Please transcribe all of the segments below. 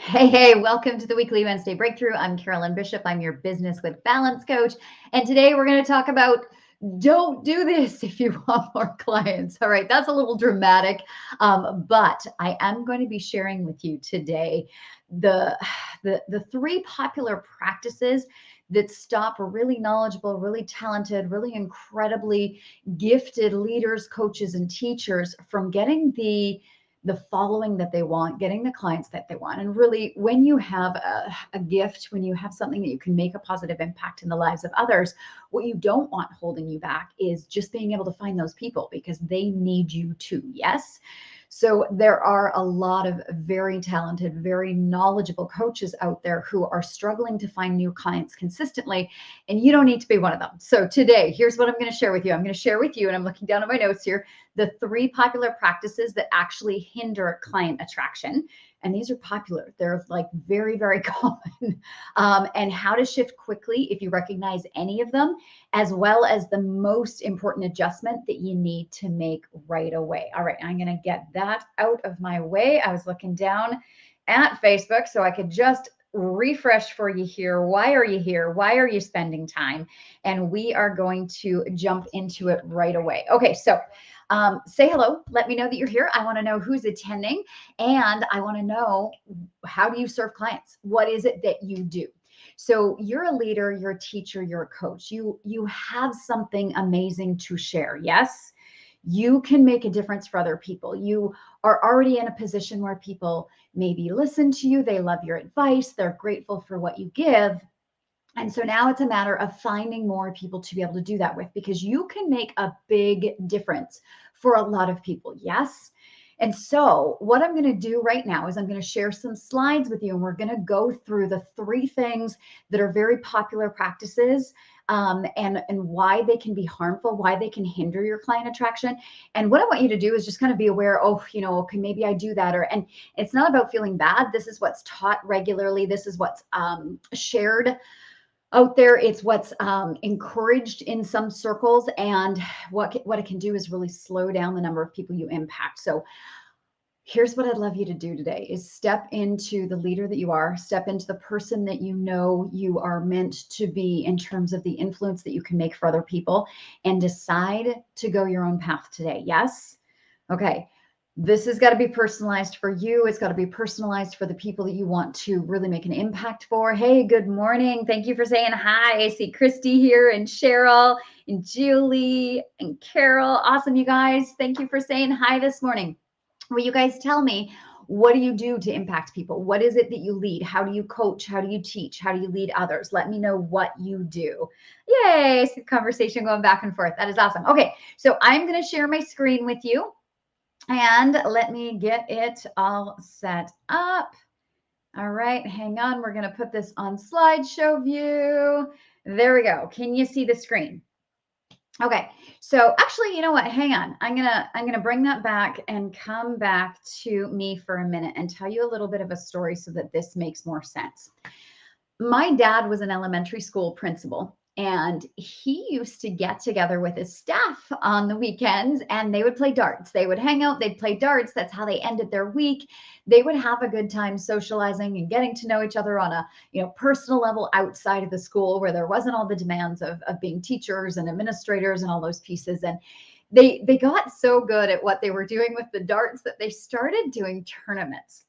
Hey, welcome to the weekly Wednesday breakthrough. I'm Carolyn Bishop. I'm your business with balance coach. And today we're going to talk about don't do this if you want more clients. All right, that's a little dramatic, but I am going to be sharing with you today the, the three popular practices that stop really knowledgeable, really talented, really incredibly gifted leaders, coaches, and teachers from getting the following that they want, getting the clients that they want. And really, when you have a gift, when you have something that you can make a positive impact in the lives of others, what you don't want holding you back is just being able to find those people because they need you too. Yes. So there are a lot of very talented, very knowledgeable coaches out there who are struggling to find new clients consistently, and you don't need to be one of them. So today, here's what I'm going to share with you. I'm going to share with you, and I'm looking down at my notes here, the three popular practices that actually hinder client attraction. And these are popular. They're like very, very common. And how to shift quickly if you recognize any of them, as well as the most important adjustment that you need to make right away. All right, I'm going to get that out of my way. I was looking down at Facebook so I could just refresh for you here. Why are you here? Why are you spending time? And we are going to jump into it right away. Okay, so say hello. Let me know that you're here. I want to know who's attending, and I want to know, how do you serve clients? What is it that you do? So you're a leader, you're a teacher, you're a coach. You have something amazing to share. Yes, you can make a difference for other people. You are already in a position where people maybe listen to you, they love your advice, they're grateful for what you give. And so now it's a matter of finding more people to be able to do that with, because you can make a big difference for a lot of people. Yes. And so what I'm going to do right now is I'm going to share some slides with you, and we're going to go through the three things that are very popular practices, and why they can be harmful, why they can hinder your client attraction. And what I want you to do is just kind of be aware, oh, okay, maybe I do that. And it's not about feeling bad. This is what's taught regularly. This is what's shared out there. It's what's encouraged in some circles, and what it can do is really slow down the number of people you impact. So here's what I'd love you to do today is step into the leader that you are, step into the person that you know you are meant to be in terms of the influence that you can make for other people, and decide to go your own path today. Yes. Okay. This has got to be personalized for you. It's got to be personalized for the people that you want to really make an impact for. Hey, good morning. Thank you for saying hi. I see Christy here, and Cheryl and Julie and Carol. Awesome, you guys. Thank you for saying hi this morning. Will you guys tell me, what do you do to impact people? What is it that you lead? How do you coach? How do you teach? How do you lead others? Let me know what you do. Yay, conversation going back and forth. That is awesome. Okay, so I'm going to share my screen with you. And let me get it all set up. All right, hang on. We're going to put this on slideshow view. There we go. Can you see the screen? Okay, so actually, you know what? Hang on. I'm gonna bring that back and come back to me for a minute and tell you a little bit of a story so that this makes more sense. My dad was an elementary school principal, and he used to get together with his staff on the weekends, and they would play darts. They would hang out, they'd play darts. That's how they ended their week. They would have a good time socializing and getting to know each other on a personal level outside of the school, where there wasn't all the demands of being teachers and administrators and all those pieces. And they got so good at what they were doing with the darts that they started doing tournaments.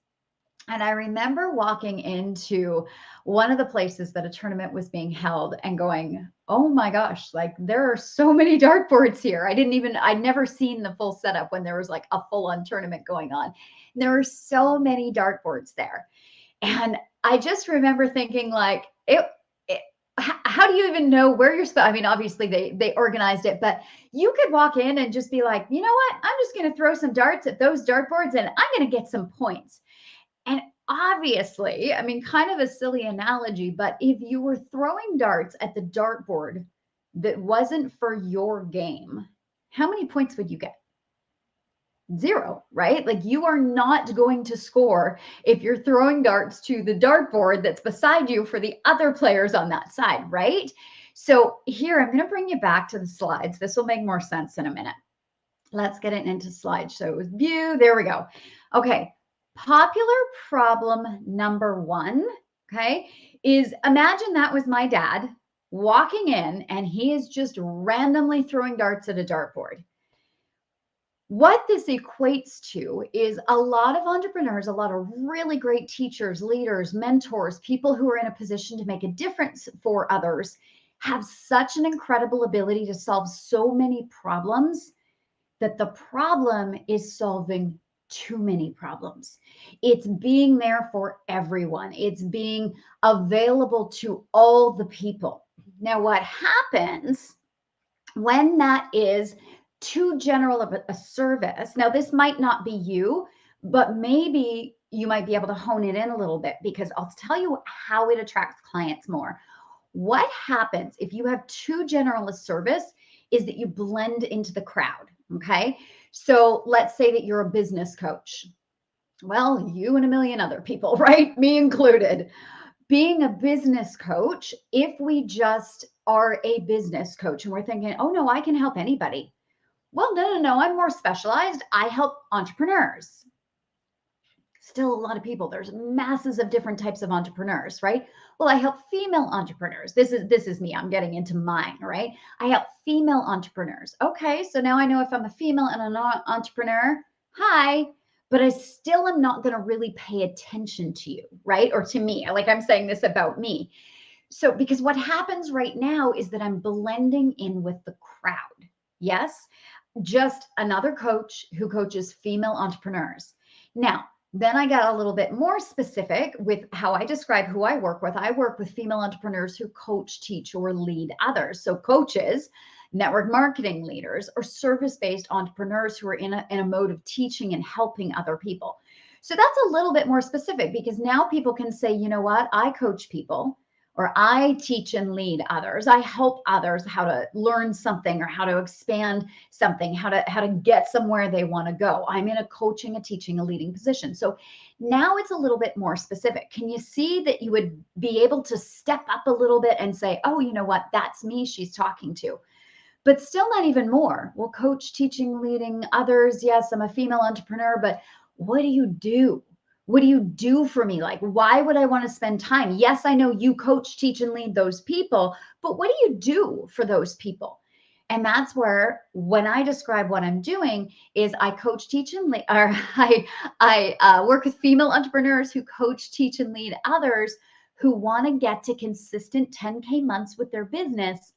And I remember walking into one of the places that a tournament was being held and going, oh my gosh, like there are so many dartboards here. I'd never seen the full setup when there was like a full on tournament going on. And there were so many dartboards there. And I just remember thinking like, how do you even know where you're supposed? I mean, obviously they organized it, but you could walk in and just be like, you know what? I'm just going to throw some darts at those dartboards and I'm going to get some points. And obviously, I mean, kind of a silly analogy, but if you were throwing darts at the dartboard that wasn't for your game, how many points would you get? Zero, right? Like you are not going to score if you're throwing darts to the dartboard that's beside you for the other players on that side, right? So here, I'm going to bring you back to the slides. This will make more sense in a minute. Let's get it into slideshow view. There we go. Okay. Popular problem number one, okay, is imagine that was my dad walking in and he is just randomly throwing darts at a dartboard. What this equates to is a lot of entrepreneurs, a lot of really great teachers, leaders, mentors, people who are in a position to make a difference for others have such an incredible ability to solve so many problems that the problem is solving too many problems. It's being there for everyone. It's being available to all the people. Now, what happens when that is too general of a service? Now, this might not be you, but maybe you might be able to hone it in a little bit, because I'll tell you how it attracts clients more. What happens if you have too general a service is that you blend into the crowd. Okay. So let's say that you're a business coach. Well, you and a million other people, right? Me included. Being a business coach, if we just are a business coach and we're thinking, oh no, I can help anybody. Well, no, I'm more specialized. I help entrepreneurs. Still a lot of people. There's masses of different types of entrepreneurs, right? Well, I help female entrepreneurs. This is me. I'm getting into mine, right? I help female entrepreneurs. Okay, so now I know if I'm a female and an entrepreneur, hi, but I still am not going to really pay attention to you, right? Or to me. Like I'm saying this about me. So because what happens right now is that I'm blending in with the crowd. Yes, just another coach who coaches female entrepreneurs. Now, then I got a little bit more specific with how I describe who I work with. I work with female entrepreneurs who coach, teach, or lead others. So coaches, network marketing leaders, or service-based entrepreneurs who are in a mode of teaching and helping other people. So that's a little bit more specific, because now people can say, you know what, I coach people, or I teach and lead others. I help others how to learn something or how to expand something, how to get somewhere they want to go. I'm in a coaching, a teaching, a leading position. So now it's a little bit more specific. Can you see that you would be able to step up a little bit and say, oh, you know what, that's me she's talking to. But still not even more. Well, coach, teaching, leading others. Yes, I'm a female entrepreneur, but what do you do? What do you do for me? Like, why would I want to spend time? Yes, I know you coach, teach, and lead those people, but what do you do for those people? And that's where, when I describe what I'm doing, is I coach, teach, and lead, or I work with female entrepreneurs who coach, teach, and lead others who want to get to consistent 10K months with their business.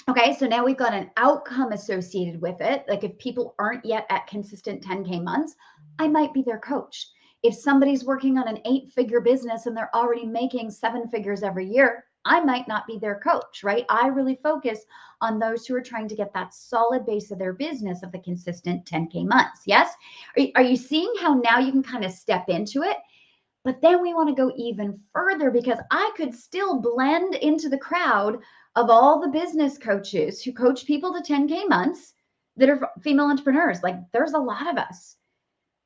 Okay, so now we've got an outcome associated with it. Like if people aren't yet at consistent 10K months, I might be their coach. If somebody's working on an 8-figure business and they're already making 7 figures every year, I might not be their coach, right? I really focus on those who are trying to get that solid base of their business of the consistent 10K months. Yes? Are you seeing how now you can kind of step into it? But then we want to go even further, because I could still blend into the crowd of all the business coaches who coach people to 10K months that are female entrepreneurs. Like there's a lot of us.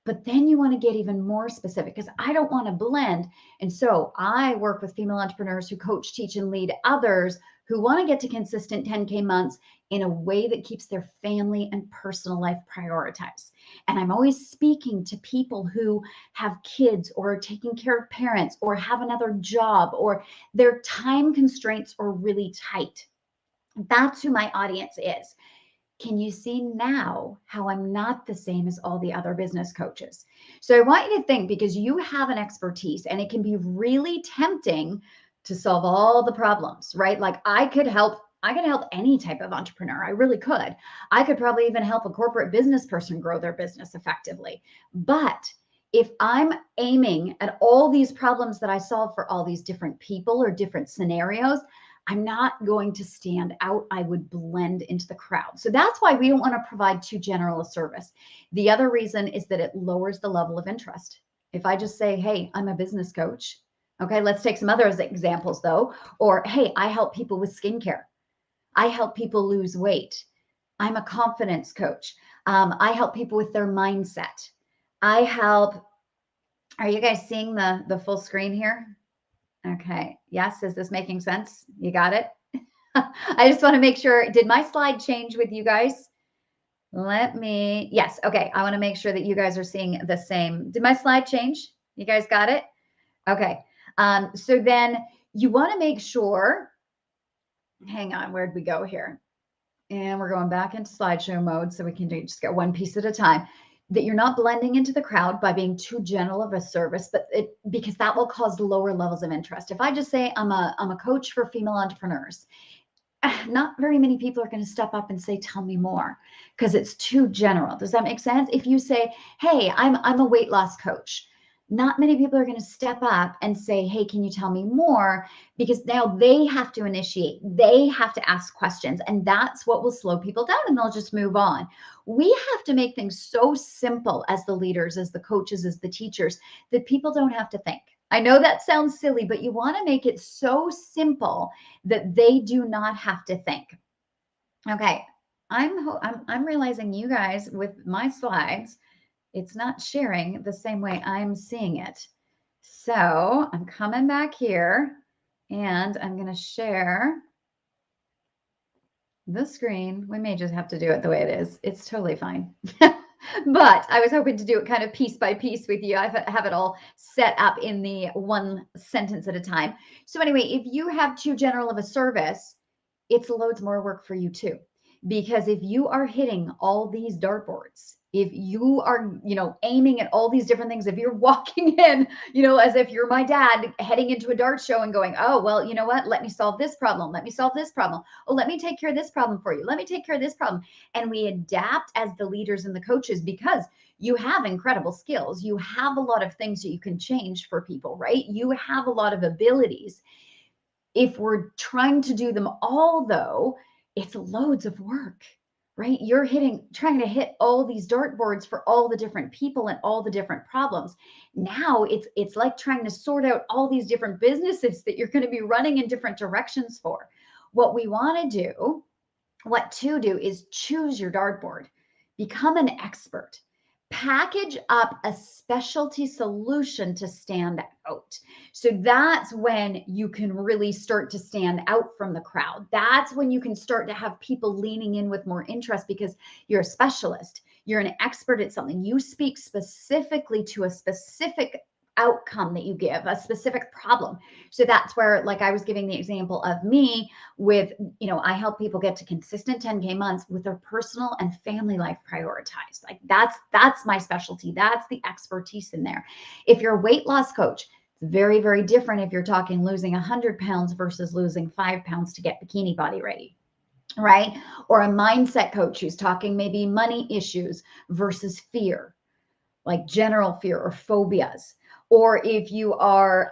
But then you want to get even more specific, because I don't want to blend. And so I work with female entrepreneurs who coach, teach, and lead others who want to get to consistent 10K months in a way that keeps their family and personal life prioritized. And I'm always speaking to people who have kids or are taking care of parents or have another job or their time constraints are really tight. That's who my audience is. Can you see now how I'm not the same as all the other business coaches? So I want you to think, because you have an expertise and it can be really tempting to solve all the problems, right? Like I could help any type of entrepreneur. I really could. I could probably even help a corporate business person grow their business effectively. But if I'm aiming at all these problems that I solve for all these different people or different scenarios, I'm not going to stand out. I would blend into the crowd. So that's why we don't want to provide too general a service. The other reason is that it lowers the level of interest. If I just say, hey, I'm a business coach. Okay, let's take some other examples though. Or, hey, I help people with skincare. I help people lose weight. I'm a confidence coach. I help people with their mindset. I help. Are you guys seeing the full screen here? Okay. Yes. Is this making sense? You got it? I just want to make sure. Did my slide change with you guys? Yes. Okay. I want to make sure that you guys are seeing the same. Did my slide change? You guys got it? Okay. So then you want to make sure, hang on, where'd we go here? And we're going back into slideshow mode so we can just get one piece at a time. That you're not blending into the crowd by being too general of a service, but because that will cause lower levels of interest. If I just say I'm a coach for female entrepreneurs, not very many people are going to step up and say, tell me more, because it's too general. Does that make sense? If you say, hey, I'm a weight loss coach, not many people are going to step up and say, hey, can you tell me more? Because now they have to initiate, they have to ask questions, and that's what will slow people down and they'll just move on. We have to make things so simple as the leaders, as the coaches, as the teachers, that people don't have to think. I know that sounds silly, but you want to make it so simple that they do not have to think. Okay, I'm realizing you guys with my slides, it's not sharing the same way I'm seeing it. So I'm coming back here and I'm going to share the screen. We may just have to do it the way it is. It's totally fine. But I was hoping to do it kind of piece by piece with you. I have it all set up in the one sentence at a time. So anyway, if you have too general of a service, it's loads more work for you too. Because if you are hitting all these dartboards, if you are, aiming at all these different things, if you're walking in, as if you're my dad heading into a dart show and going, oh, well, you know what? Let me solve this problem. Let me solve this problem. Oh, let me take care of this problem for you. Let me take care of this problem. And we adapt as the leaders and the coaches because you have incredible skills. You have a lot of things that you can change for people, right? You have a lot of abilities. If we're trying to do them all, though, it's loads of work, right? You're trying to hit all these dartboards for all the different people and all the different problems. Now it's like trying to sort out all these different businesses that you're going to be running in different directions for. What to do is choose your dartboard, become an expert, package up a specialty solution to stand out. So that's when you can really start to stand out from the crowd. That's when you can start to have people leaning in with more interest because you're a specialist. You're an expert at something. You speak specifically to a specific outcome that you give, a specific problem. So that's where, like I was giving the example of me with, I help people get to consistent 10K months with their personal and family life prioritized. Like that's my specialty. That's the expertise in there. If you're a weight loss coach, it's very, very different if you're talking losing 100 pounds versus losing 5 pounds to get bikini body ready. Right? Or a mindset coach who's talking maybe money issues versus fear, like general fear or phobias. Or if you are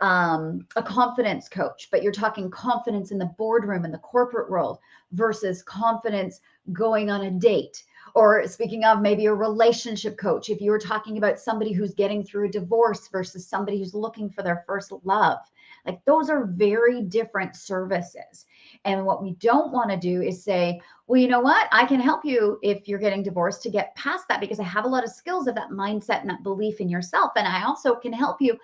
a confidence coach, but you're talking confidence in the boardroom in the corporate world versus confidence going on a date. Or speaking of maybe a relationship coach, if you were talking about somebody who's getting through a divorce versus somebody who's looking for their first love, like those are very different services. And what we don't want to do is say, well, you know what? I can help you if you're getting divorced to get past that because I have a lot of skills of that mindset and that belief in yourself. And I also can help you,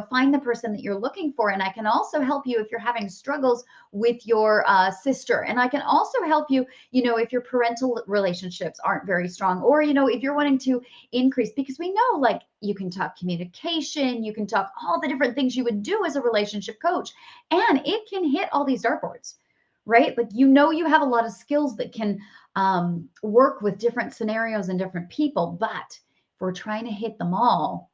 find the person that you're looking for. And I can also help you if you're having struggles with your sister. And I can also help you, if your parental relationships aren't very strong, or, if you're wanting to increase, because we know like you can talk communication, you can talk all the different things you would do as a relationship coach, and it can hit all these dartboards. Right? Like, you have a lot of skills that can work with different scenarios and different people, but if we're trying to hit them all,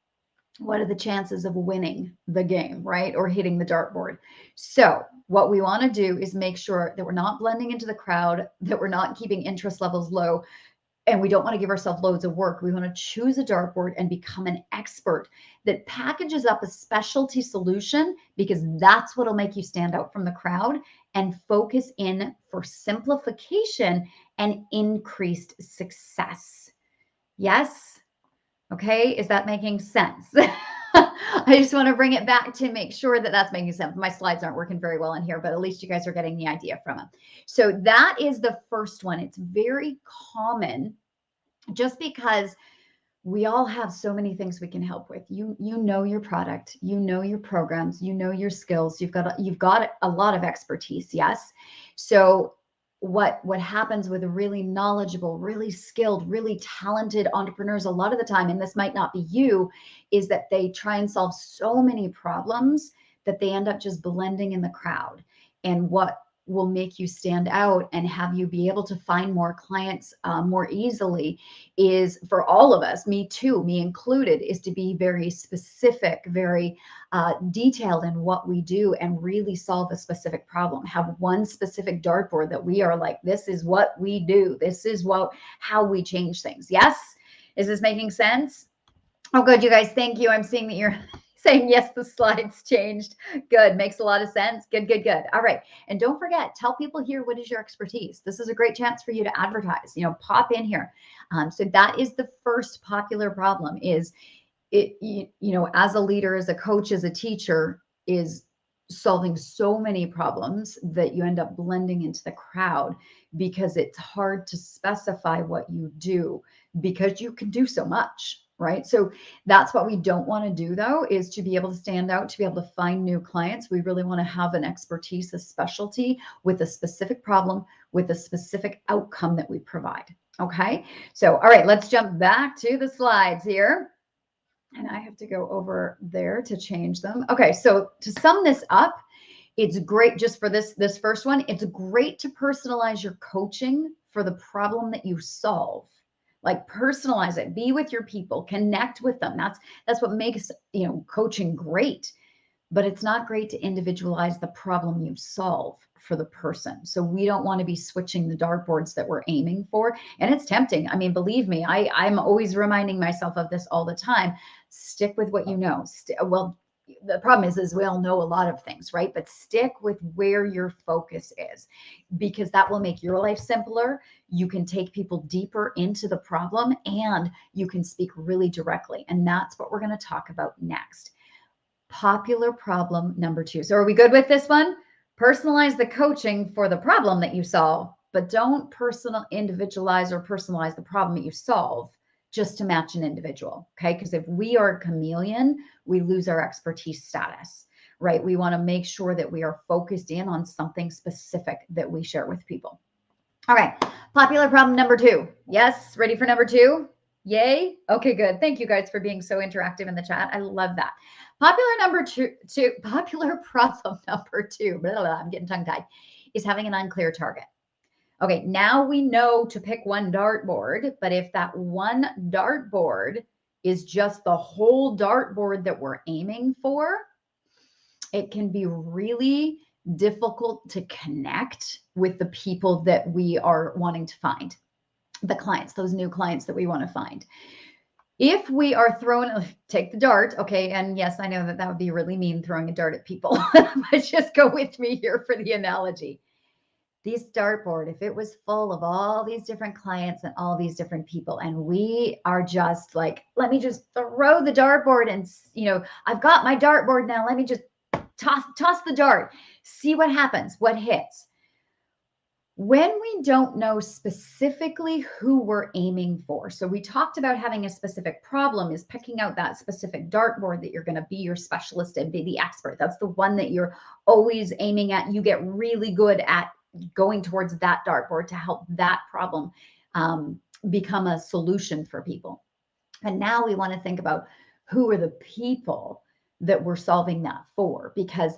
what are the chances of winning the game, right? Or hitting the dartboard? So what we want to do is make sure that we're not blending into the crowd, that we're not keeping interest levels low, and we don't want to give ourselves loads of work. We want to choose a dartboard and become an expert that packages up a specialty solution, because that's what will make you stand out from the crowd and focus in for simplification and increased success. Yes? Okay, is that making sense? I just want to bring it back to make sure that that's making sense. My slides aren't working very well in here, but at least you guys are getting the idea from it. So that is the first one. It's very common just because we all have so many things we can help with. You know your product, you know your programs, you know your skills. You've got a lot of expertise. Yes. So what happens with really knowledgeable, really skilled, really talented entrepreneurs a lot of the time, and this might not be you, is that they try and solve so many problems that they end up just blending in the crowd. And what will make you stand out and have you be able to find more clients more easily is, for all of us, me too, me included, is to be very specific, very detailed in what we do and really solve a specific problem. Have one specific dartboard that we are like, this is what we do. This is how we change things. Yes? Is this making sense? Oh, good, you guys. Thank you. I'm seeing that you're saying yes, the slides changed. Good. Makes a lot of sense. Good, good, good. All right. And don't forget, tell people here, what is your expertise? This is a great chance for you to advertise, pop in here. So that is the first popular problem is as a leader, as a coach, as a teacher, is solving so many problems that you end up blending into the crowd because it's hard to specify what you do because you can do so much, right? So that's what we don't want to do, though, is to be able to stand out, to be able to find new clients. We really want to have an expertise, a specialty with a specific problem, with a specific outcome that we provide. Okay. So, all right, let's jump back to the slides here. And I have to go over there to change them. Okay, so to sum this up, it's great just for this first one. It's great to personalize your coaching for the problem that you solve. Like, personalize it, be with your people, connect with them. That's what makes coaching great. But it's not great to individualize the problem you solve for the person. So we don't want to be switching the dartboards that we're aiming for. And it's tempting. I mean, believe me, I'm always reminding myself of this all the time. Stick with what you know. Well, the problem is we all know a lot of things, right? But stick with where your focus is, because that will make your life simpler. You can take people deeper into the problem, and you can speak really directly. And that's what we're going to talk about next. Popular problem number 2. So are we good with this one? Personalize the coaching for the problem that you solve, but don't individualize or personalize the problem that you solve just to match an individual. Okay. Because if we are a chameleon, we lose our expertise status, right? We want to make sure that we are focused in on something specific that we share with people. All right. Popular problem number 2. Yes. Ready for number 2? Yay. Okay, good. Thank you guys for being so interactive in the chat. I love that. Popular problem number 2, blah, blah, blah, I'm getting tongue-tied, is having an unclear target. Okay, now we know to pick one dartboard, but if that one dartboard is just the whole dartboard that we're aiming for, it can be really difficult to connect with the people that we are wanting to find, the clients, those new clients that we want to find. If we are take the dart, okay, and yes, I know that would be really mean, throwing a dart at people, but just go with me here for the analogy. This dartboard, if it was full of all these different clients and all these different people, and we are just like, let me just throw the dartboard and, I've got my dartboard now, let me just toss the dart, see what happens, what hits. When we don't know specifically who we're aiming for, so we talked about having a specific problem is picking out that specific dartboard that you're going to be your specialist and be the expert. That's the one that you're always aiming at. You get really good at going towards that dartboard to help that problem become a solution for people. And now we want to think about who are the people that we're solving that for, because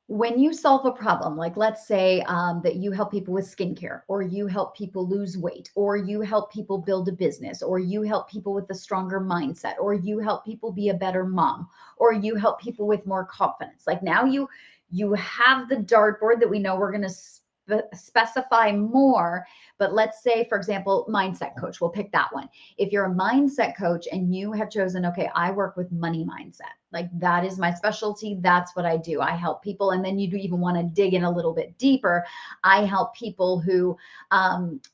when you solve a problem, like let's say that you help people with skincare, or you help people lose weight, or you help people build a business, or you help people with a stronger mindset, or you help people be a better mom, or you help people with more confidence. Like now you have the dartboard that we know we're going to specify more. But let's say, for example, mindset coach, we'll pick that one. If you're a mindset coach and you have chosen, okay, I work with money mindset, like that is my specialty. That's what I do. I help people. And then you do even want to dig in a little bit deeper. I help people who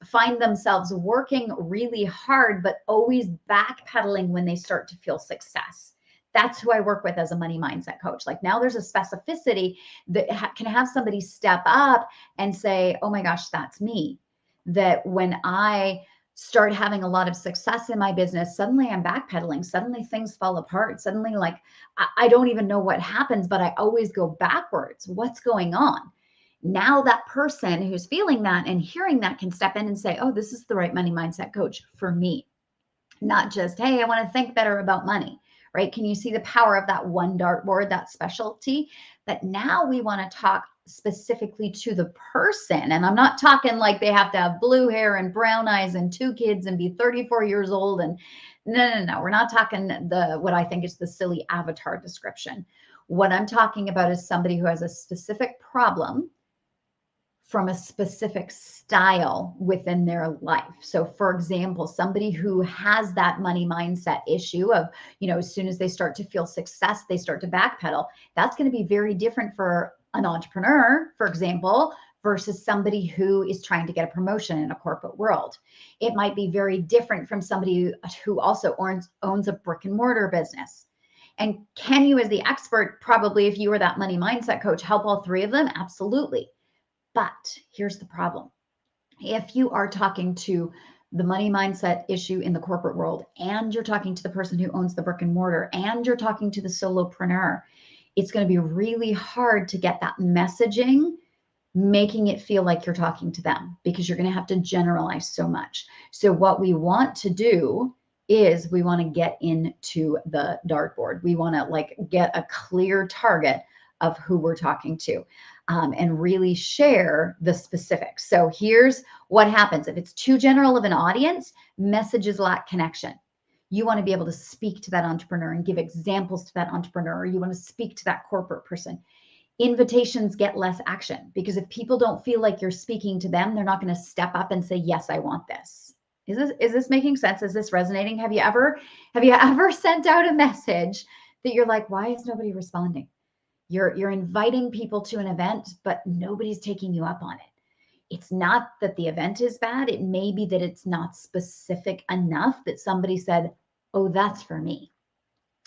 find themselves working really hard, but always backpedaling when they start to feel success. That's who I work with as a money mindset coach. Like now there's a specificity that can have somebody step up and say, oh my gosh, that's me. That when I start having a lot of success in my business, suddenly I'm backpedaling. Suddenly things fall apart. Suddenly, like, I don't even know what happens, but I always go backwards. What's going on? Now that person who's feeling that and hearing that can step in and say, oh, this is the right money mindset coach for me. Not just, hey, I want to think better about money, right? Can you see the power of that one dartboard, that specialty? But now we want to talk specifically to the person. And I'm not talking like they have to have blue hair and brown eyes and 2 kids and be 34 years old. And no. We're not talking what I think is the silly avatar description. What I'm talking about is somebody who has a specific problem from a specific style within their life. So for example, somebody who has that money mindset issue of, as soon as they start to feel success, they start to backpedal. That's going to be very different for an entrepreneur, for example, versus somebody who is trying to get a promotion in a corporate world. It might be very different from somebody who also owns a brick and mortar business. And can you, as the expert, probably if you were that money mindset coach, help all 3 of them? Absolutely. But here's the problem. If you are talking to the money mindset issue in the corporate world, and you're talking to the person who owns the brick and mortar, and you're talking to the solopreneur, it's going to be really hard to get that messaging, making it feel like you're talking to them, because you're going to have to generalize so much. So what we want to do is we want to get into the dartboard. We want to get a clear target of who we're talking to. And really share the specifics. So here's what happens. If it's too general of an audience, messages lack connection. You want to be able to speak to that entrepreneur and give examples to that entrepreneur. You want to speak to that corporate person. Invitations get less action, because if people don't feel like you're speaking to them, they're not going to step up and say, yes, I want this. Is this making sense? Is this resonating? Have you ever sent out a message that you're like, why is nobody responding? You're inviting people to an event, but nobody's taking you up on it. It's not that the event is bad. It may be that it's not specific enough that somebody said, oh, that's for me.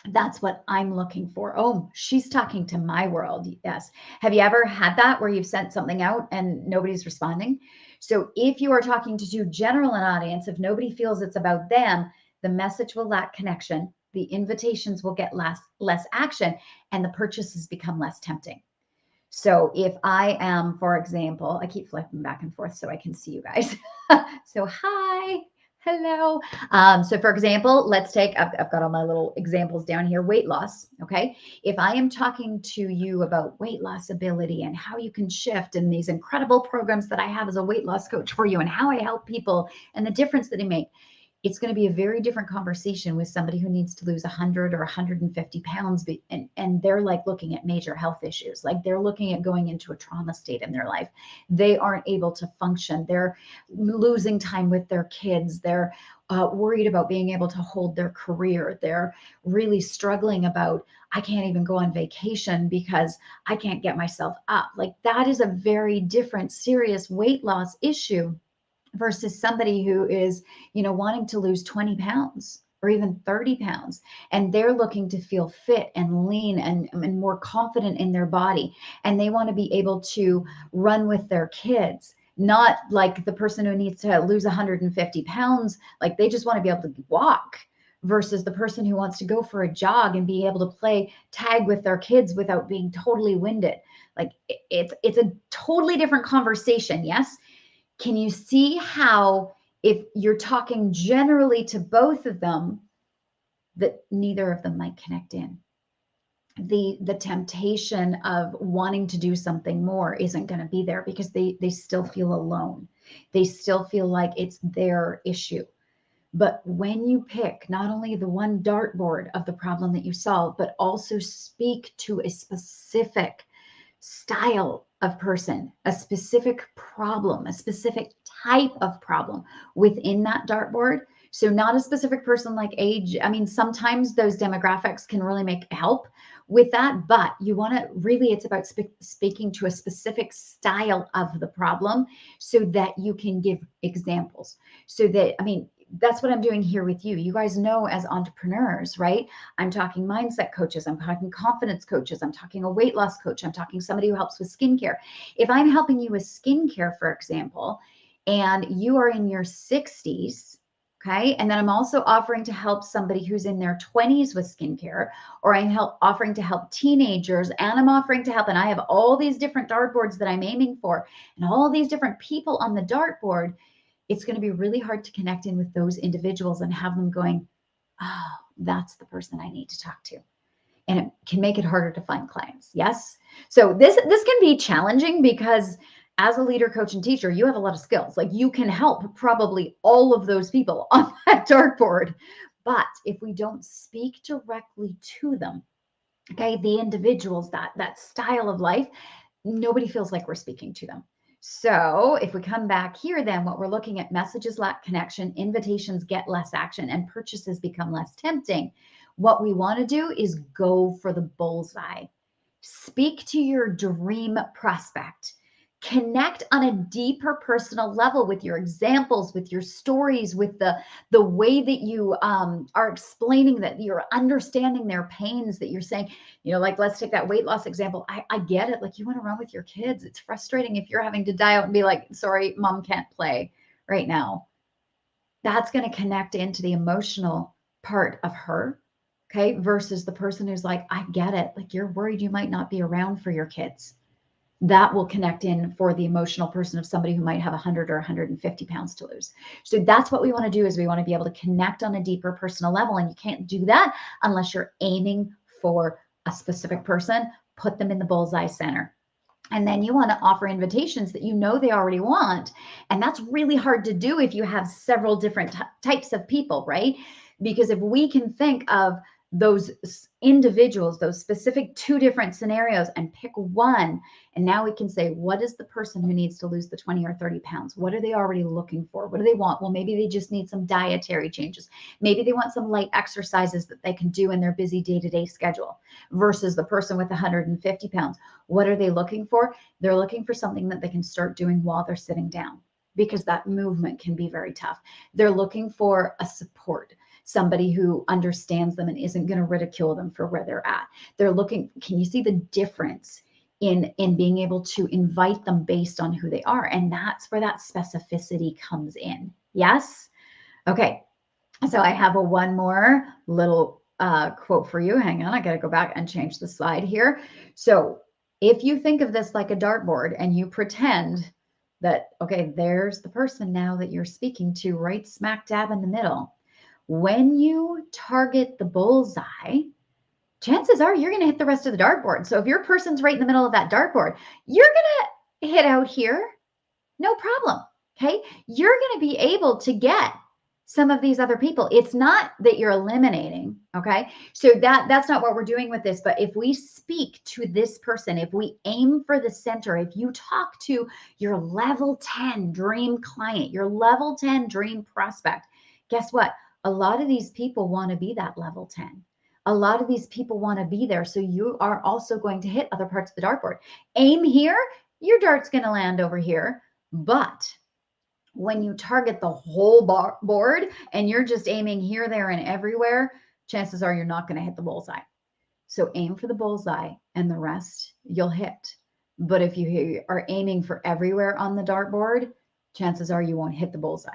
That's what I'm looking for. Oh, she's talking to my world. Yes. Have you ever had that where you've sent something out and nobody's responding? So if you are talking to too general an audience, if nobody feels it's about them, the message will lack connection. The invitations will get less action, and the purchases become less tempting. So if I am, for example, I keep flipping back and forth so I can see you guys. So hi, hello. So for example, let's take, I've got all my little examples down here, weight loss. Okay. If I am talking to you about weight loss ability and how you can shift, and these incredible programs that I have as a weight loss coach for you, and how I help people and the difference that they make, it's going to be a very different conversation with somebody who needs to lose 100 or 150 pounds. And they're like looking at major health issues. Like they're looking at going into a trauma state in their life. They aren't able to function. They're losing time with their kids. They're worried about being able to hold their career. They're really struggling about, I can't even go on vacation because I can't get myself up. Like that is a very different, serious weight loss issue versus somebody who is, wanting to lose 20 pounds or even 30 pounds. And they're looking to feel fit and lean and more confident in their body. And they want to be able to run with their kids, not like the person who needs to lose 150 pounds. Like they just want to be able to walk, versus the person who wants to go for a jog and be able to play tag with their kids without being totally winded. Like it's a totally different conversation. Yes. Can you see how if you're talking generally to both of them, that neither of them might connect in? The temptation of wanting to do something more isn't going to be there, because they still feel alone. They still feel like it's their issue. But when you pick not only the one dartboard of the problem that you solve, but also speak to a specific style of person, a specific problem, a specific type of problem within that dartboard. So not a specific person like age. I mean, sometimes those demographics can really make help with that, but you want to really, it's about speaking to a specific style of the problem so that you can give examples. So that, I mean, that's what I'm doing here with you. You guys know, as entrepreneurs, right? I'm talking mindset coaches. I'm talking confidence coaches. I'm talking a weight loss coach. I'm talking somebody who helps with skincare. If I'm helping you with skincare, for example, and you are in your 60s, Okay. And then I'm also offering to help somebody who's in their 20s with skincare, or I'm offering to help teenagers, and I'm offering to help. And I have all these different dartboards that I'm aiming for, and all these different people on the dartboard. It's going to be really hard to connect in with those individuals and have them going, oh, that's the person I need to talk to. And it can make it harder to find clients. Yes. So this can be challenging because as a leader, coach, and teacher, you have a lot of skills. Like you can help probably all of those people on that dartboard. But if we don't speak directly to them, okay, the individuals, that style of life, nobody feels like we're speaking to them. So if we come back here, then what we're looking at, messages lack connection, invitations get less action, and purchases become less tempting. What we want to do is go for the bullseye. Speak to your dream prospect. Connect on a deeper personal level with your examples, with your stories, with the way that you are explaining, that you're understanding their pains, that you're saying, like let's take that weight loss example. I get it. Like you want to run with your kids. It's frustrating if you're having to die out and be like, sorry, mom can't play right now. That's going to connect into the emotional part of her. Okay. Versus the person who's like, I get it. Like you're worried you might not be around for your kids. That will connect in for the emotional person of somebody who might have 100 or 150 pounds to lose. So that's what we want to do, is we want to be able to connect on a deeper personal level. And you can't do that unless you're aiming for a specific person, put them in the bullseye center. And then you want to offer invitations that they already want. And that's really hard to do if you have several different types of people, right? Because if we can think of those individuals, those specific 2 different scenarios, and pick one, and now we can say, what is the person who needs to lose the 20 or 30 pounds? What are they already looking for? What do they want? Well, maybe they just need some dietary changes. Maybe they want some light exercises that they can do in their busy day-to-day schedule, versus the person with 150 pounds. What are they looking for? They're looking for something that they can start doing while they're sitting down, because that movement can be very tough. They're looking for a support, somebody who understands them and isn't going to ridicule them for where they're at. They're looking, can you see the difference in being able to invite them based on who they are? And that's where that specificity comes in. Yes? Okay. So I have one more little quote for you. Hang on, I got to go back and change the slide here. So if you think of this like a dartboard and you pretend that, okay, there's the person now that you're speaking to right smack dab in the middle. When you target the bullseye, chances are you're going to hit the rest of the dartboard. So if your person's right in the middle of that dartboard, you're going to hit out here, no problem. Okay. You're going to be able to get some of these other people. It's not that you're eliminating. Okay. So that's not what we're doing with this. But if we speak to this person, if we aim for the center, if you talk to your level 10 dream client, your level 10 dream prospect, guess what? A lot of these people want to be that level 10. A lot of these people want to be there. So you are also going to hit other parts of the dartboard. Aim here, your dart's going to land over here. But when you target the whole board and you're just aiming here, there, and everywhere, chances are you're not going to hit the bullseye. So aim for the bullseye and the rest you'll hit. But if you are aiming for everywhere on the dartboard, chances are you won't hit the bullseye.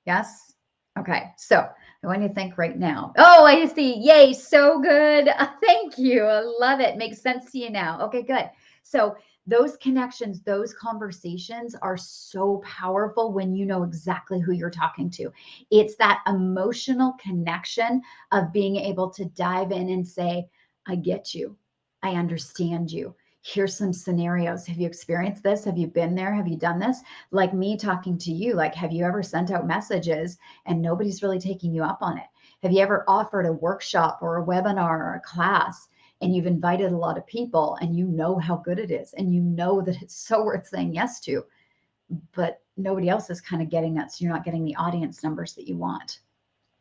Yes? Okay, so I want you to think right now. Oh, I see. Yay, so good. Thank you. I love it. Makes sense to you now. Okay, good. So those connections, those conversations are so powerful when you know exactly who you're talking to. It's that emotional connection of being able to dive in and say, I get you. I understand you. Here's some scenarios. Have you experienced this? Have you been there? Have you done this? Like me talking to you, like, have you ever sent out messages and nobody's really taking you up on it? Have you ever offered a workshop or a webinar or a class and you've invited a lot of people and you know how good it is and you know that it's so worth saying yes to, but nobody else is kind of getting that, so you're not getting the audience numbers that you want?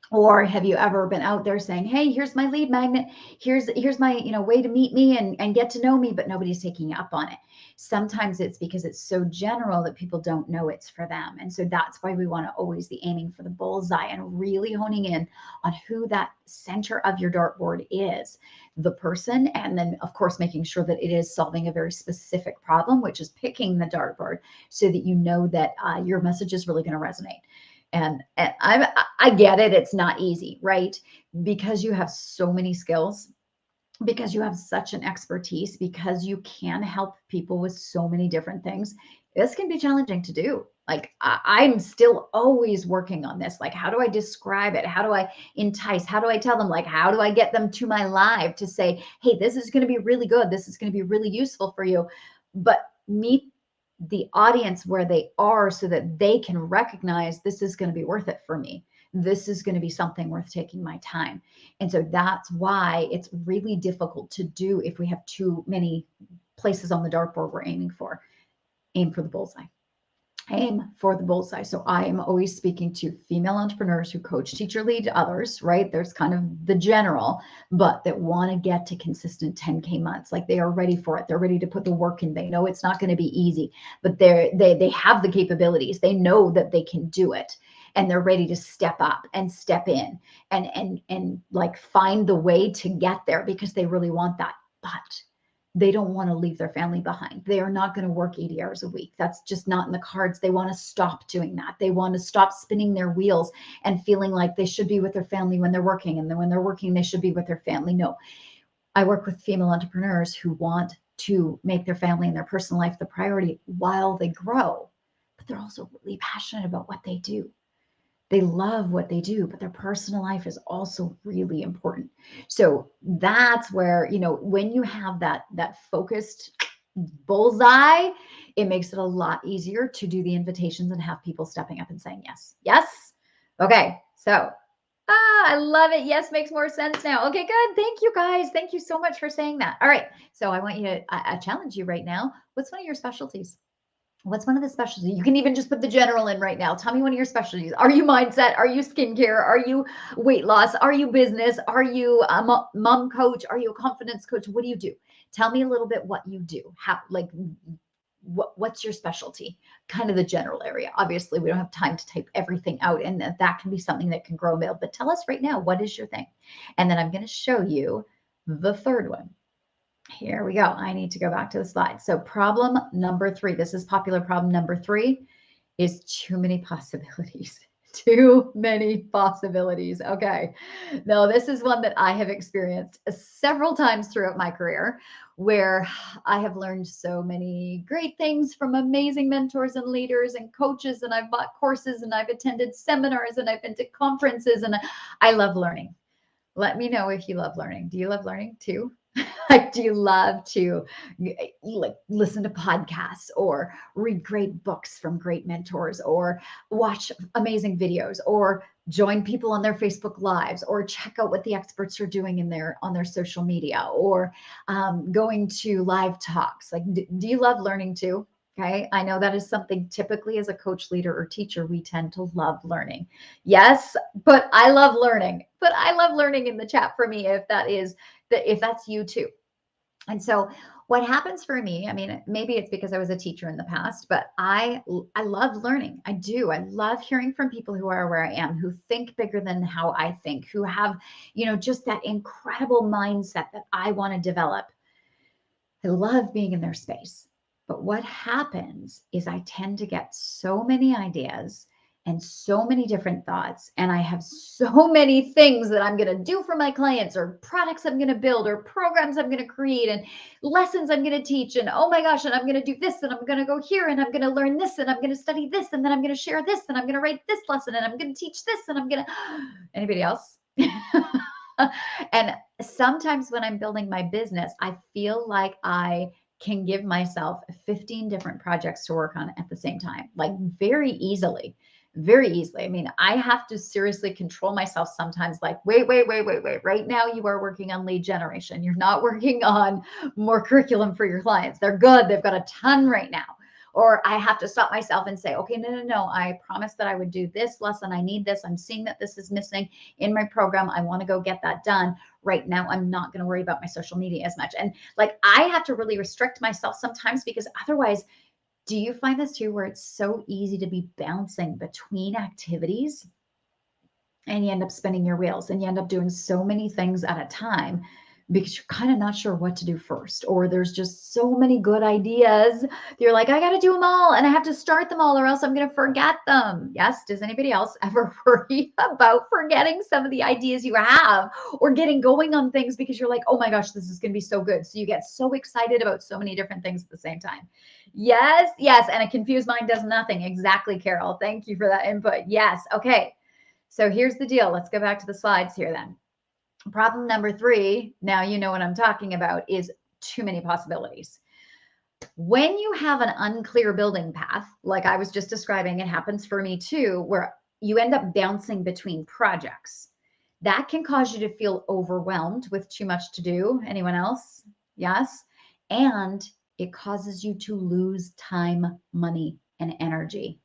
Or have you ever been out there saying, hey, here's my lead magnet, here's my way to meet me and get to know me, but nobody's taking up on it? Sometimes it's because it's so general that people don't know it's for them. And so that's why we want to always be aiming for the bullseye and really honing in on who that center of your dartboard is, the person, and then of course making sure that it is solving a very specific problem, which is picking the dartboard so that you know that your message is really going to resonate. And I get it. It's not easy, right? Because you have so many skills, because you have such an expertise, because you can help people with so many different things. This can be challenging to do. Like I'm still always working on this. Like, how do I describe it? How do I entice? How do I tell them? Like, how do I get them to my live to say, hey, this is going to be really good. This is going to be really useful for you. But meet the audience where they are so that they can recognize this is going to be worth it for me. This is going to be something worth taking my time. And so that's why it's really difficult to do if we have too many places on the dartboard we're aiming for. Aim for the bullseye. Aim for the bullseye. So I am always speaking to female entrepreneurs who coach, teach, or lead others, right? There's kind of the general, but that want to get to consistent 10K months. Like they are ready for it. They're ready to put the work in. They know it's not going to be easy, but they have the capabilities. They know that they can do it. And they're ready to step up and step in and like find the way to get there because they really want that. But they don't want to leave their family behind. They are not going to work 80 hours a week. That's just not in the cards. They want to stop doing that. They want to stop spinning their wheels and feeling like they should be with their family when they're working. And then when they're working, they should be with their family. No, I work with female entrepreneurs who want to make their family and their personal life the priority while they grow, but they're also really passionate about what they do. They love what they do, but their personal life is also really important. So that's where, when you have that focused bullseye, it makes it a lot easier to do the invitations and have people stepping up and saying yes. Yes. Okay. So I love it. Yes, makes more sense now. Okay, good. Thank you guys. Thank you so much for saying that. All right. So I want you to I challenge you right now. What's one of your specialties? What's one of the specialties? You can even just put the general in right now. Tell me one of your specialties. Are you mindset? Are you skincare? Are you weight loss? Are you business? Are you a mom coach? Are you a confidence coach? What do you do? Tell me a little bit what you do. How, like, what's your specialty? Kind of the general area. Obviously, we don't have time to type everything out, and that can be something that can grow mail. But tell us right now, what is your thing? And then I'm going to show you the third one. Here we go. I need to go back to the slide. So problem number 3, this is popular problem number 3, is too many possibilities. Too many possibilities. Okay. Now, this is one that I have experienced several times throughout my career where I have learned so many great things from amazing mentors and leaders and coaches. And I've bought courses and I've attended seminars and I've been to conferences and I love learning. Let me know if you love learning. Do you love learning too? Like, do you love to like listen to podcasts or read great books from great mentors or watch amazing videos or join people on their Facebook lives or check out what the experts are doing on their social media or going to live talks? Like, do you love learning too? Okay. I know that is something typically as a coach, leader, or teacher, we tend to love learning. Yes, but I love learning. But I love learning in the chat for me if that's you too. And so what happens for me, I mean, maybe it's because I was a teacher in the past, but I love learning. I do. I love hearing from people who are where I am, who think bigger than how I think, who have, just that incredible mindset that I want to develop. I love being in their space. But what happens is I tend to get so many ideas and so many different thoughts. And I have so many things that I'm going to do for my clients or products I'm going to build or programs I'm going to create and lessons I'm going to teach. And oh my gosh, and I'm going to do this and I'm going to go here and I'm going to learn this and I'm going to study this and then I'm going to share this and I'm going to write this lesson and I'm going to teach this and I'm going to, anybody else? And sometimes when I'm building my business, I feel like I can give myself 15 different projects to work on at the same time, like very easily. Very easily. I mean, I have to seriously control myself sometimes, like, wait. Right now you are working on lead generation. You're not working on more curriculum for your clients. They're good. They've got a ton right now. Or I have to stop myself and say, okay, no. I promised that I would do this lesson. I need this. I'm seeing that this is missing in my program. I want to go get that done. Right now, I'm not going to worry about my social media as much. And like, I have to really restrict myself sometimes because otherwise, do you find this too, where it's so easy to be bouncing between activities and you end up spinning your wheels and you end up doing so many things at a time because you're kind of not sure what to do first, or there's just so many good ideas. You're like, I got to do them all and I have to start them all or else I'm going to forget them. Yes. Does anybody else ever worry about forgetting some of the ideas you have or getting going on things because you're like, oh my gosh, this is going to be so good. So you get so excited about so many different things at the same time. Yes. Yes. And a confused mind does nothing. Exactly, Carol. Thank you for that input. Yes. Okay. So here's the deal. Let's go back to the slides here then. Problem number 3, now you know what I'm talking about, is too many possibilities. When you have an unclear building path, like I was just describing, it happens for me too, where you end up bouncing between projects. That can cause you to feel overwhelmed with too much to do. Anyone else? Yes. And it causes you to lose time, money, and energy.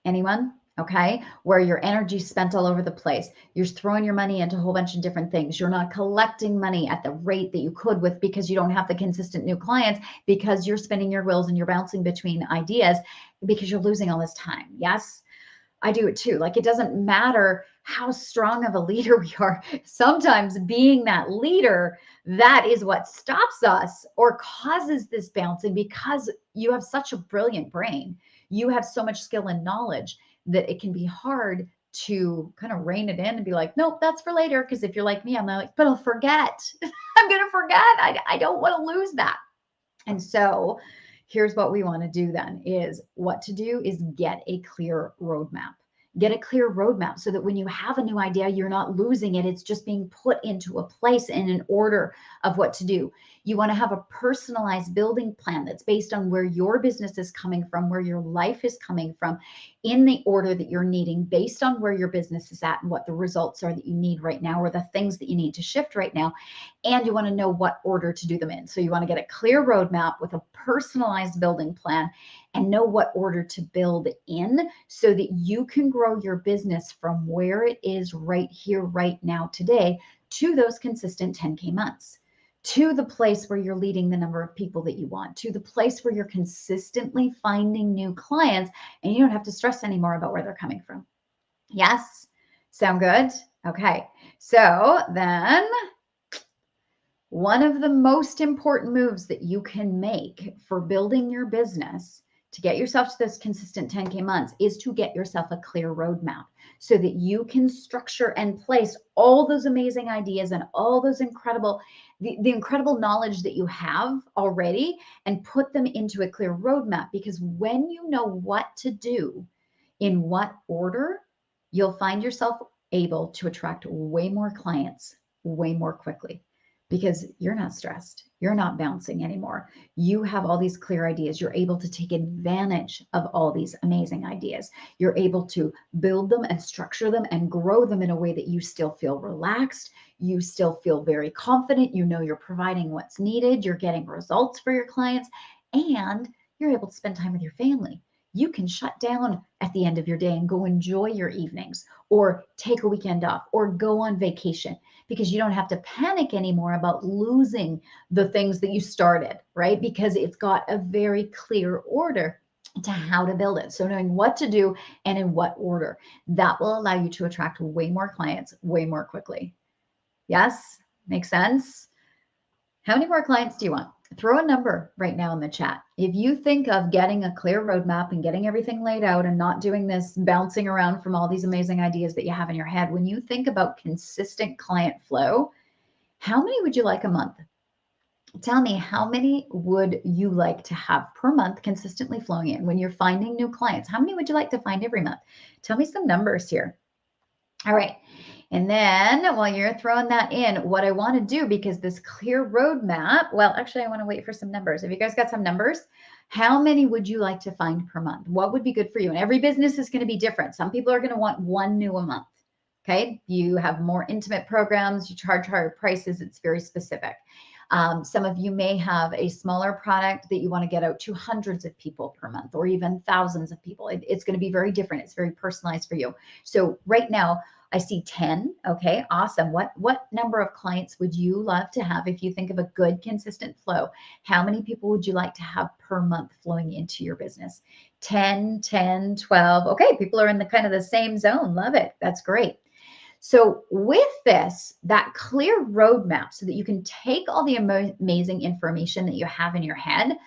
Anyone? Okay. Where your energy's spent all over the place. You're throwing your money into a whole bunch of different things. You're not collecting money at the rate that you could with because you don't have the consistent new clients because you're spinning your wheels and you're bouncing between ideas because you're losing all this time. Yes. I do it too. Like, it doesn't matter how strong of a leader we are. Sometimes being that leader, that is what stops us or causes this bouncing because you have such a brilliant brain. You have so much skill and knowledge that it can be hard to kind of rein it in and be like, nope, that's for later. Because if you're like me, I'm like, but I'll forget. I'm going to forget. I don't want to lose that. And so here's what we want to do then is what to do is get a clear roadmap. Get a clear roadmap so that when you have a new idea, you're not losing it. It's just being put into a place in an order of what to do. You want to have a personalized building plan that's based on where your business is coming from, where your life is coming from, in the order that you're needing, based on where your business is at and what the results are that you need right now, or the things that you need to shift right now. And you want to know what order to do them in. So you want to get a clear roadmap with a personalized building plan and know what order to build in so that you can grow your business from where it is right here, right now, today, to those consistent 10K months, to the place where you're leading the number of people that you want, to the place where you're consistently finding new clients and you don't have to stress anymore about where they're coming from. Yes? Sound good? Okay. So then one of the most important moves that you can make for building your business to get yourself to this consistent 10K months is to get yourself a clear roadmap so that you can structure and place all those amazing ideas and all those incredible, the incredible knowledge that you have already and put them into a clear roadmap. Because when you know what to do in what order, you'll find yourself able to attract way more clients way more quickly. Because you're not stressed. You're not bouncing anymore. You have all these clear ideas. You're able to take advantage of all these amazing ideas. You're able to build them and structure them and grow them in a way that you still feel relaxed. You still feel very confident. You know you're providing what's needed. You're getting results for your clients. And you're able to spend time with your family. You can shut down at the end of your day and go enjoy your evenings or take a weekend off or go on vacation because you don't have to panic anymore about losing the things that you started, right? Because it's got a very clear order to how to build it. So knowing what to do and in what order, that will allow you to attract way more clients way more quickly. Yes? Makes sense? How many more clients do you want? Throw a number right now in the chat. If you think of getting a clear roadmap and getting everything laid out and not doing this bouncing around from all these amazing ideas that you have in your head, when you think about consistent client flow, how many would you like a month? Tell me, how many would you like to have per month consistently flowing in when you're finding new clients? How many would you like to find every month? Tell me some numbers here. All right. And then while you're throwing that in, what I want to do, because this clear roadmap, well, actually, I want to wait for some numbers. Have you guys got some numbers? How many would you like to find per month? What would be good for you? And every business is going to be different. Some people are going to want one new a month. Okay. You have more intimate programs, you charge higher prices. It's very specific. Some of you may have a smaller product that you want to get out to hundreds of people per month or even thousands of people. It's going to be very different. It's very personalized for you. So right now, I see 10. Okay, awesome. What number of clients would you love to have if you think of a good, consistent flow? How many people would you like to have per month flowing into your business? 10, 10, 12. Okay, people are in the kind of the same zone. Love it. That's great. So with this, that clear roadmap so that you can take all the amazing information that you have in your head,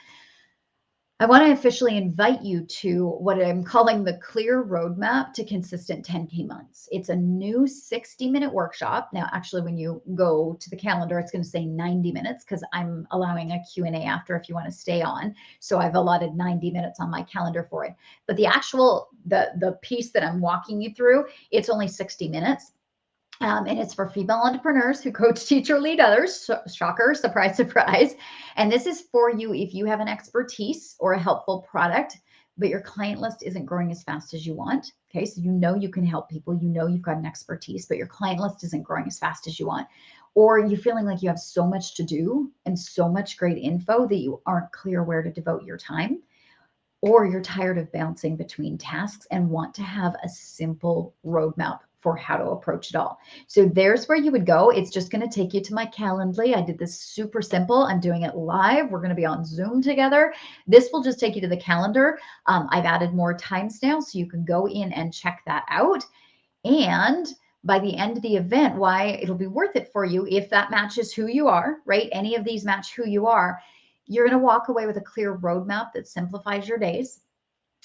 I want to officially invite you to what I'm calling the clear roadmap to consistent 10K months. It's a new 60-minute workshop. Now, actually, when you go to the calendar, it's going to say 90 minutes because I'm allowing a Q&A after if you want to stay on. So I've allotted 90 minutes on my calendar for it. But the actual, the piece that I'm walking you through, it's only 60 minutes. And it's for female entrepreneurs who coach, teach, or lead others. Shocker, surprise, surprise. And this is for you if you have an expertise or a helpful product, but your client list isn't growing as fast as you want. Okay, so you know you can help people, you know you've got an expertise, but your client list isn't growing as fast as you want. Or you're feeling like you have so much to do and so much great info that you aren't clear where to devote your time. Or you're tired of bouncing between tasks and want to have a simple roadmap for how to approach it all. So there's where you would go. It's just going to take you to my Calendly. I did this super simple. I'm doing it live. We're going to be on Zoom together. This will just take you to the calendar. I've added more times now, so you can go in and check that out. And by the end of the event, why it'll be worth it for you if that matches who you are, right? Any of these match who you are. You're going to walk away with a clear roadmap that simplifies your days,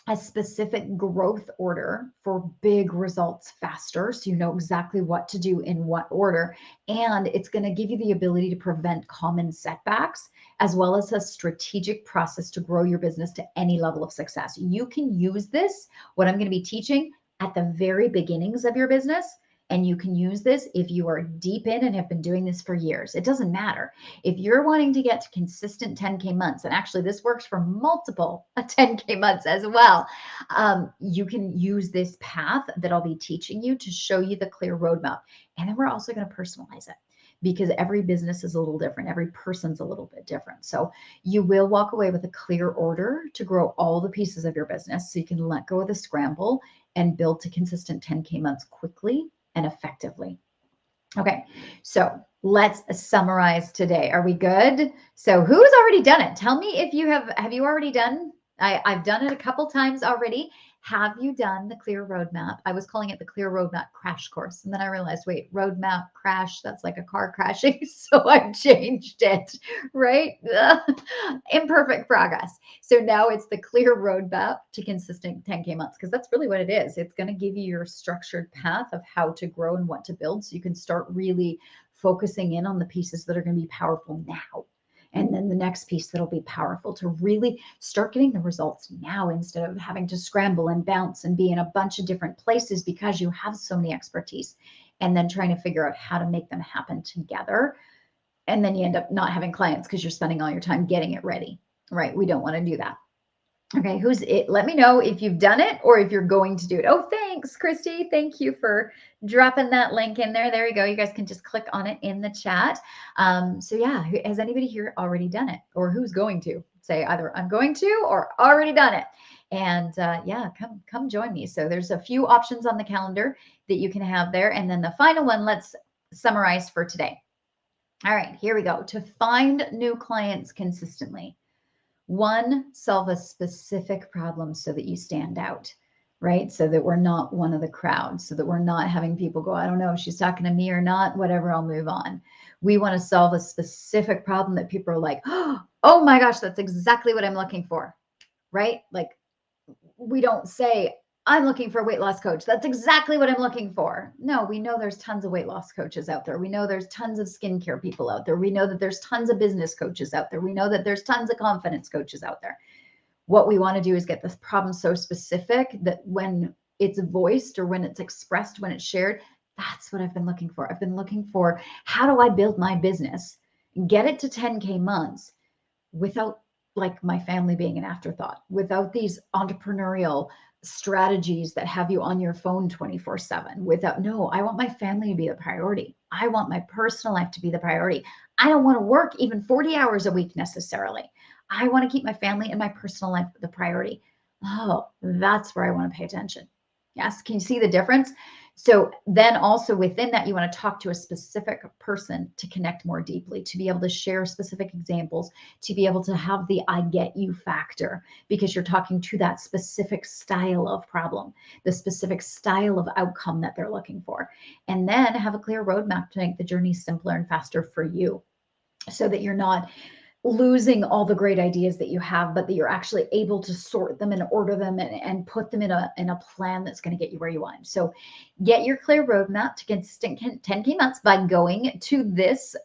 a specific growth order for big results faster, so you know exactly what to do in what order. And it's going to give you the ability to prevent common setbacks, as well as a strategic process to grow your business to any level of success. You can use this, what I'm going to be teaching, at the very beginnings of your business. And you can use this if you are deep in and have been doing this for years. It doesn't matter. If you're wanting to get to consistent 10K months, and actually this works for multiple 10K months as well, you can use this path that I'll be teaching you to show you the clear roadmap. And then we're also going to personalize it, because every business is a little different. Every person's a little bit different. So you will walk away with a clear order to grow all the pieces of your business so you can let go of the scramble and build to consistent 10K months quickly and effectively. Okay, so let's summarize today. Are we good? So who's already done it? Tell me if you have you already done? I've done it a couple times already. Have you done the clear roadmap? I was calling it the clear roadmap crash course. And then I realized, wait, roadmap crash, that's like a car crashing. So I changed it, right? Imperfect progress. So now it's the clear roadmap to consistent 10K months, because that's really what it is. It's going to give you your structured path of how to grow and what to build, so you can start really focusing in on the pieces that are going to be powerful now. And then the next piece that'll be powerful to really start getting the results now, instead of having to scramble and bounce and be in a bunch of different places because you have so many expertise, and then trying to figure out how to make them happen together. And then you end up not having clients because you're spending all your time getting it ready, right? We don't want to do that. Okay, who's it? Let me know if you've done it or if you're going to do it. Oh, thanks, Christy. Thank you for dropping that link in there. There you go. You guys can just click on it in the chat. So yeah, has anybody here already done it, or who's going to? Say either I'm going to or already done it. And yeah, come join me. So there's a few options on the calendar that you can have there. And then the final one, let's summarize for today. All right, here we go. To find new clients consistently. 1, solve a specific problem so that you stand out, right? So that we're not one of the crowd, so that we're not having people go, I don't know if she's talking to me or not, whatever, I'll move on. We want to solve a specific problem that people are like, oh my gosh, that's exactly what I'm looking for, right? Like, we don't say, I'm looking for a weight loss coach. That's exactly what I'm looking for. No, we know there's tons of weight loss coaches out there. We know there's tons of skincare people out there. We know that there's tons of business coaches out there. We know that there's tons of confidence coaches out there. What we want to do is get this problem so specific that when it's voiced or when it's expressed, when it's shared, that's what I've been looking for. I've been looking for, how do I build my business, get it to 10K months without like my family being an afterthought, without these entrepreneurial strategies that have you on your phone 24/7, without, no, I want my family to be the priority. I want my personal life to be the priority. I don't want to work even 40 hours a week necessarily. I want to keep my family and my personal life the priority. Oh, that's where I want to pay attention. Yes. Can you see the difference? So then also within that, you want to talk to a specific person to connect more deeply, to be able to share specific examples, to be able to have the I get you factor, because you're talking to that specific style of problem, the specific style of outcome that they're looking for. And then have a clear roadmap to make the journey simpler and faster for you, so that you're not losing all the great ideas that you have, but that you're actually able to sort them and order them and put them in a plan that's going to get you where you want. So get your clear roadmap to consistent 10K months by going to this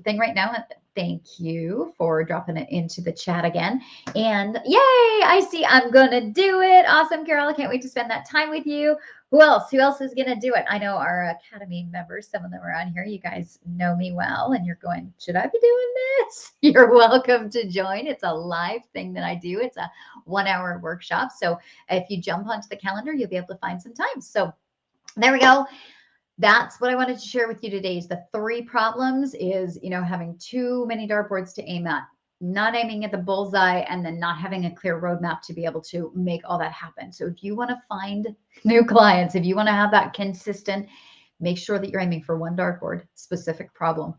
thing right now. Thank you for dropping it into the chat again. And yay, I see I'm going to do it. Awesome, Carol. I can't wait to spend that time with you. Who else? Who else is going to do it? I know our Academy members, some of them are on here. You guys know me well, and you're going, should I be doing this? You're welcome to join. It's a live thing that I do. It's a 1-hour workshop. So if you jump onto the calendar, you'll be able to find some time. So there we go. That's what I wanted to share with you today is the 3 problems is, having too many dartboards to aim at, not aiming at the bullseye, and then not having a clear roadmap to be able to make all that happen. So if you want to find new clients, if you want to have that consistent, make sure that you're aiming for one dartboard, specific problem,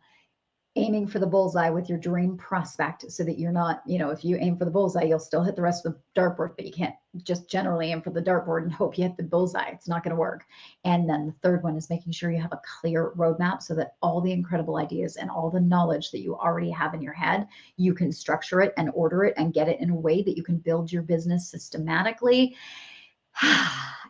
aiming for the bullseye with your dream prospect, so that you're not, if you aim for the bullseye, you'll still hit the rest of the dartboard, but you can't just generally aim for the dartboard and hope you hit the bullseye. It's not going to work. And then the third one is making sure you have a clear roadmap, so that all the incredible ideas and all the knowledge that you already have in your head, you can structure it and order it and get it in a way that you can build your business systematically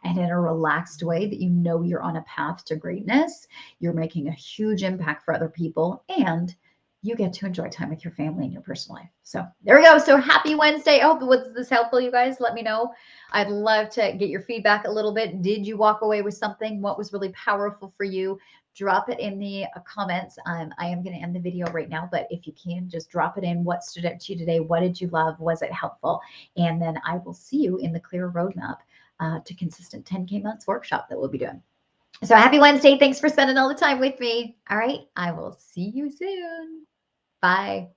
and in a relaxed way, that you're on a path to greatness. You're making a huge impact for other people, and you get to enjoy time with your family and your personal life. So there we go. So happy Wednesday. I hope was this helpful, you guys. Let me know. I'd love to get your feedback a little bit. Did you walk away with something? What was really powerful for you? Drop it in the comments. I am going to end the video right now, but if you can, just drop it in. What stood out to you today? What did you love? Was it helpful? And then I will see you in the clear roadmap to consistent 10K months workshop that we'll be doing. So happy Wednesday. Thanks for spending all the time with me. All right. I will see you soon. Bye.